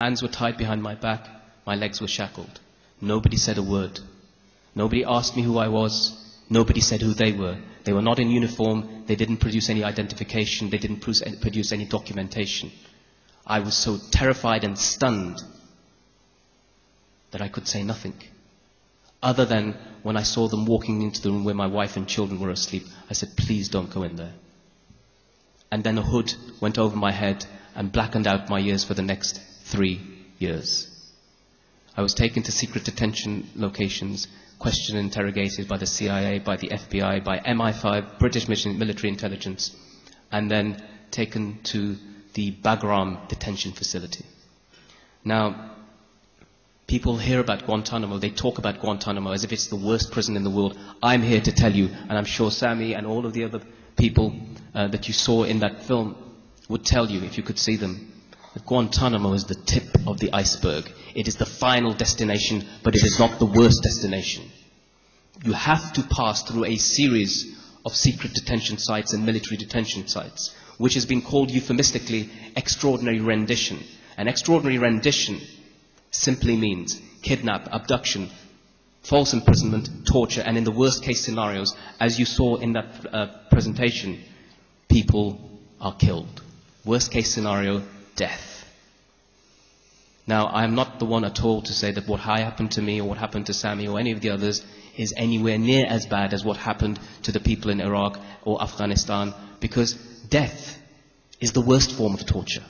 Hands were tied behind my back, my legs were shackled. Nobody said a word. Nobody asked me who I was. Nobody said who they were. They were not in uniform. They didn't produce any identification. They didn't produce any documentation. I was so terrified and stunned that I could say nothing. Other than when I saw them walking into the room where my wife and children were asleep, I said, please don't go in there. And then a hood went over my head and blackened out my ears for the next 3 years. I was taken to secret detention locations, questioned and interrogated by the CIA, by the FBI, by MI5, British military intelligence, and then taken to the Bagram detention facility. Now, people hear about Guantanamo, they talk about Guantanamo as if it's the worst prison in the world. I'm here to tell you, and I'm sure Sami and all of the other people that you saw in that film would tell you, if you could see them, that Guantanamo is the tip of the iceberg. It is the final destination, but it is not the worst destination. You have to pass through a series of secret detention sites and military detention sites, which has been called euphemistically extraordinary rendition. An extraordinary rendition simply means kidnap, abduction, false imprisonment, torture, and in the worst case scenarios, as you saw in that presentation, people are killed. Worst case scenario, death. Now, I am not the one at all to say that what happened to me or what happened to Sami or any of the others is anywhere near as bad as what happened to the people in Iraq or Afghanistan, because death is the worst form of torture.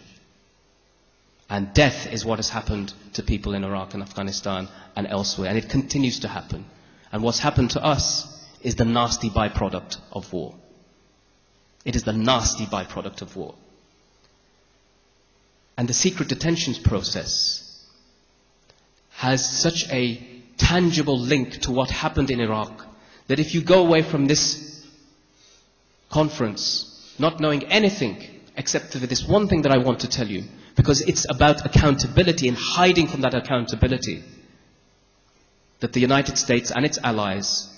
And death is what has happened to people in Iraq and Afghanistan and elsewhere, and it continues to happen. And what's happened to us is the nasty byproduct of war. It is the nasty byproduct of war. And the secret detentions process has such a tangible link to what happened in Iraq that if you go away from this conference not knowing anything except for this one thing that I want to tell you, because it's about accountability and hiding from that accountability, that the United States and its allies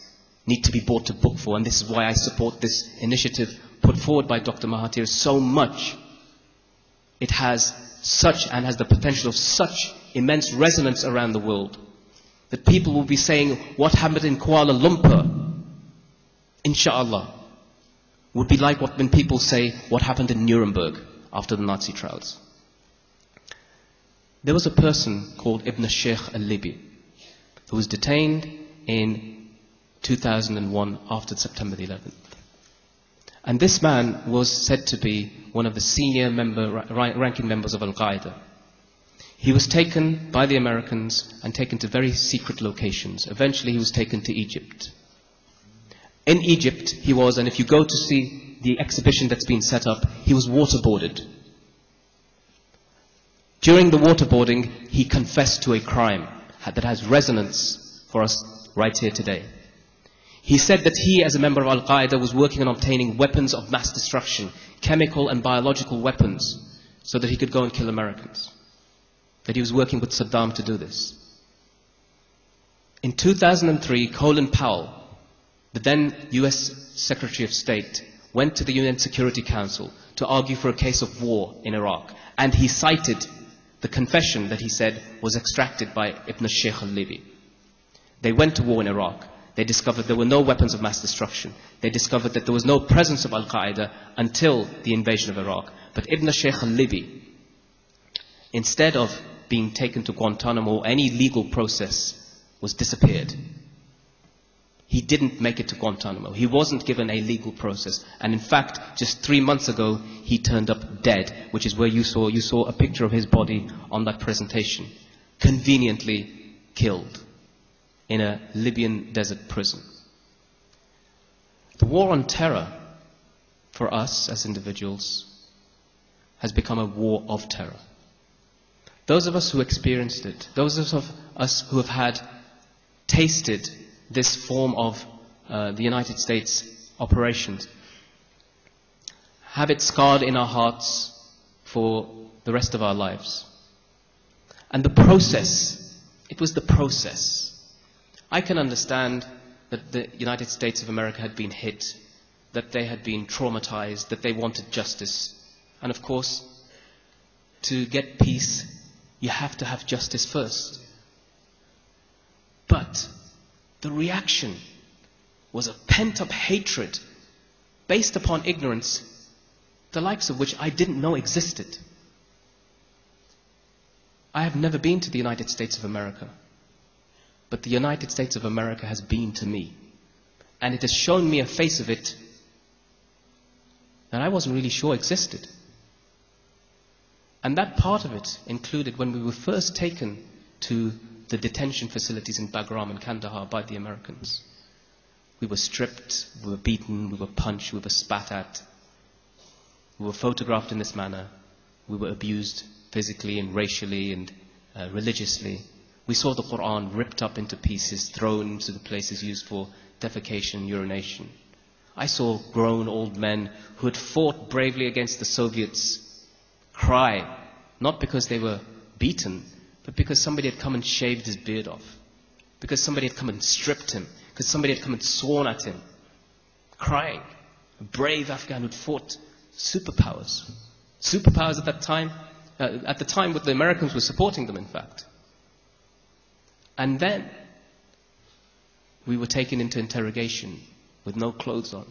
need to be brought to book for. And this is why I support this initiative put forward by Dr. Mahathir so much. It has such and has the potential of such immense resonance around the world that people will be saying what happened in Kuala Lumpur, inshallah, would be like when people say what happened in Nuremberg after the Nazi trials. There was a person called Ibn Sheikh al-Libi who was detained in 2001 after September the 11th. And this man was said to be one of the senior ranking members of Al-Qaeda. He was taken by the Americans and taken to very secret locations. Eventually he was taken to Egypt. In Egypt he was, and if you go to see the exhibition that's been set up, he was waterboarded. During the waterboarding, he confessed to a crime that has resonance for us right here today. He said that he, as a member of Al-Qaeda, was working on obtaining weapons of mass destruction, chemical and biological weapons, so that he could go and kill Americans. That he was working with Saddam to do this. In 2003, Colin Powell, the then US Secretary of State, went to the UN Security Council to argue for a case of war in Iraq. And he cited the confession that he said was extracted by Ibn Sheikh al-Libi. They went to war in Iraq. They discovered there were no weapons of mass destruction. They discovered that there was no presence of Al-Qaeda until the invasion of Iraq. But Ibn Sheikh al-Libi, instead of being taken to Guantanamo or any legal process, was disappeared. He didn't make it to Guantanamo. He wasn't given a legal process. And in fact, just 3 months ago, he turned up dead, which is where you saw a picture of his body on that presentation. Conveniently killed in a Libyan desert prison. The war on terror, for us as individuals, has become a war of terror. Those of us who experienced it, those of us who have tasted this form of the United States operations, have it scarred in our hearts for the rest of our lives. And the process, it was the process. I can understand that the United States of America had been hit, that they had been traumatized, that they wanted justice. And of course, to get peace, You have to have justice first. But the reaction was a pent-up hatred based upon ignorance, the likes of which I didn't know existed. I have never been to the United States of America, but the United States of America has been to me. And it has shown me a face of it that I wasn't really sure existed. And that part of it included when we were first taken to the detention facilities in Bagram and Kandahar by the Americans. We were stripped, we were beaten, we were punched, we were spat at. We were photographed in this manner. We were abused physically and racially and religiously. We saw the Quran ripped up into pieces, thrown into the places used for defecation, urination. I saw grown old men who had fought bravely against the Soviets cry, not because they were beaten, but because somebody had come and shaved his beard off, because somebody had come and stripped him, because somebody had come and sworn at him, crying. A brave Afghan who'd fought superpowers. Superpowers at that time, at the time when the Americans were supporting them, in fact. And then we were taken into interrogation with no clothes on,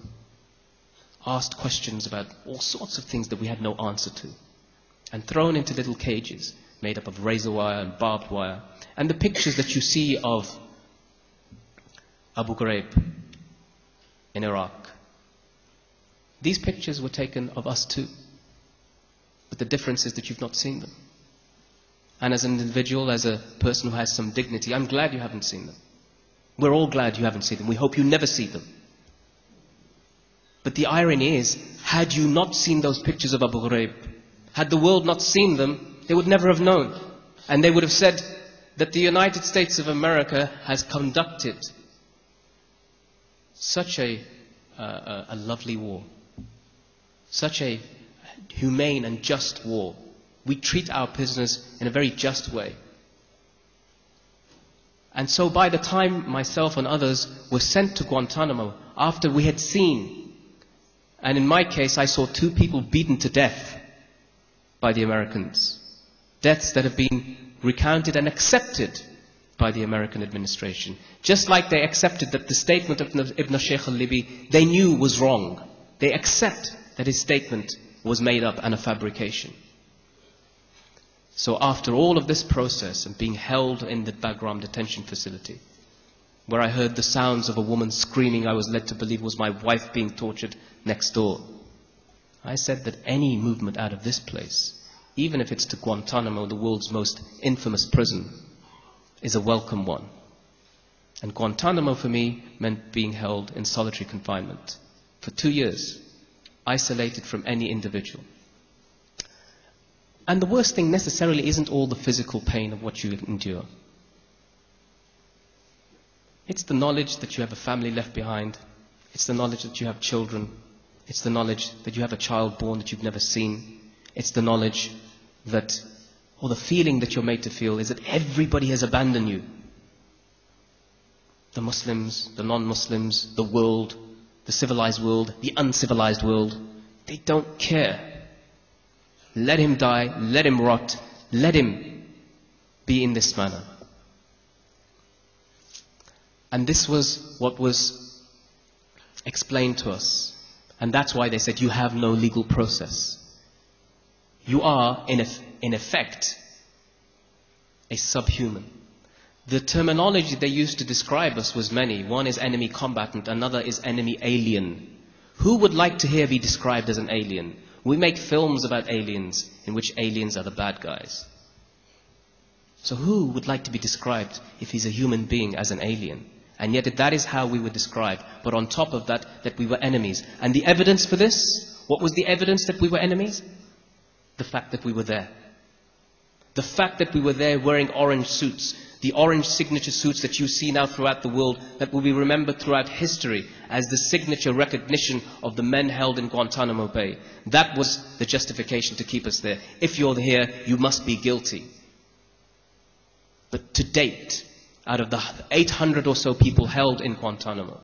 asked questions about all sorts of things that we had no answer to, and thrown into little cages made up of razor wire and barbed wire. And the pictures that you see of Abu Ghraib in Iraq, these pictures were taken of us too. But the difference is that you've not seen them. And as an individual, as a person who has some dignity, I'm glad you haven't seen them. We're all glad you haven't seen them. We hope you never see them. But the irony is, had you not seen those pictures of Abu Ghraib, had the world not seen them, they would never have known. And they would have said that the United States of America has conducted such a lovely war, such a humane and just war. We treat our prisoners in a very just way. And so by the time myself and others were sent to Guantanamo, after we had seen, and in my case I saw 2 people beaten to death by the Americans, deaths that have been recounted and accepted by the American administration, just like they accepted that the statement of Ibn Sheikh al-Libi they knew was wrong. They accept that his statement was made up and a fabrication. So after all of this process and being held in the Bagram detention facility, where I heard the sounds of a woman screaming I was led to believe was my wife being tortured next door, I said that any movement out of this place, even if it's to Guantanamo, the world's most infamous prison, is a welcome one. And Guantanamo for me meant being held in solitary confinement for 2 years, isolated from any individual. And the worst thing necessarily isn't all the physical pain of what you endure. It's the knowledge that you have a family left behind. It's the knowledge that you have children. It's the knowledge that you have a child born that you've never seen. It's the knowledge that, or the feeling that you're made to feel, is that everybody has abandoned you. The Muslims, the non-Muslims, the world, the civilized world, the uncivilized world, they don't care. Let him die, let him rot, let him be in this manner. And this was what was explained to us. And that's why they said, you have no legal process. You are, in effect, a subhuman. The terminology they used to describe us was many. One is enemy combatant, another is enemy alien. Who would like to be described as an alien? We make films about aliens in which aliens are the bad guys. So who would like to be described if he's a human being as an alien? And yet that is how we were described. But on top of that, that we were enemies. And the evidence for this, what was the evidence that we were enemies? The fact that we were there. The fact that we were there wearing orange suits, the orange signature suits that you see now throughout the world, that will be remembered throughout history as the signature recognition of the men held in Guantanamo Bay. That was the justification to keep us there. If you're here, you must be guilty. But to date, out of the 800 or so people held in Guantanamo,